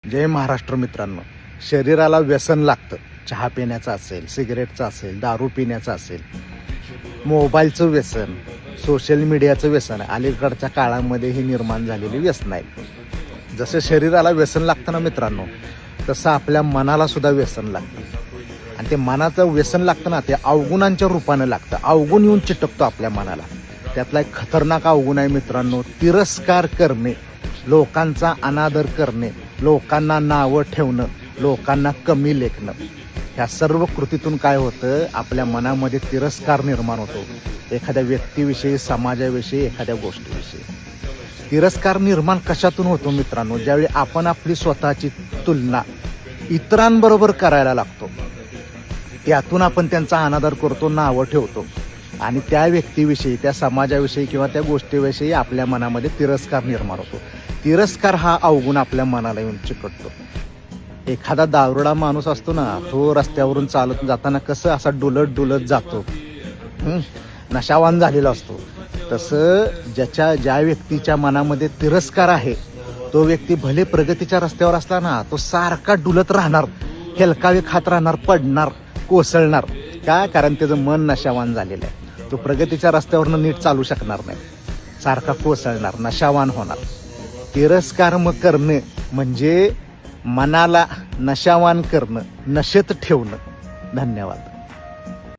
जय महाराष्ट्र मित्रांनो, शरीराला व्यसन लागतं. चहा पिण्याचं असेल, सिगरेटचं असेल, दारू पिण्याचं असेल, मोबाईलचं व्यसन, सोशल मीडियाचं व्यसन अलीकडच्या काळामध्ये ही निर्माण झालेली व्यसन आहे. जसं शरीराला व्यसन लागतं ना मित्रांनो, तसं आपल्या मनाला सुद्धा व्यसन लागतं. आणि ते मनाचं व्यसन लागतं ना, ते अवगुणांच्या रूपानं लागतं. अवगुण येऊन चिटकतो आपल्या मनाला. त्यातला एक खतरनाक अवगुण आहे मित्रांनो, तिरस्कार करणे, लोकांचा अनादर करणे, लोकांना नावं ठेवणं, लोकांना कमी लेखणं. ह्या सर्व कृतीतून काय होतं, आपल्या मनामध्ये तिरस्कार निर्माण होतो. एखाद्या व्यक्तीविषयी, समाजाविषयी, एखाद्या गोष्टीविषयी तिरस्कार निर्माण कशातून होतो मित्रांनो? ज्यावेळी आपण आपली स्वतःची तुलना इतरांबरोबर करायला लागतो, त्यातून आपण त्यांचा अनादर करतो, नावं ठेवतो आणि त्या व्यक्तीविषयी, त्या समाजाविषयी किंवा त्या गोष्टीविषयी आपल्या मनामध्ये तिरस्कार निर्माण होतो. तिरस्कार हा अवगुण आपल्या मनाला येऊन चिकटतो. एखादा दारुडा माणूस असतो ना, तो रस्त्यावरून चालत जाताना कसं असा डुलत डुलत जातो, नशावान झालेला असतो. तसं ज्या व्यक्तीच्या मनामध्ये तिरस्कार आहे, तो व्यक्ती भले प्रगतीच्या रस्त्यावर असला ना, तो सारखा डुलत राहणार, हेलकावे खात राहणार, पडणार, कोसळणार. का? कारण त्याचं मन नशावान झालेलं आहे. तो प्रगतीच्या रस्त्यावरनं नीट चालू शकणार नाही, सारखा कोसळणार, नशावान होणार. तिरस्कार करणं म्हणजे मनाला नशावान करणं, नशेत ठेवणं. धन्यवाद.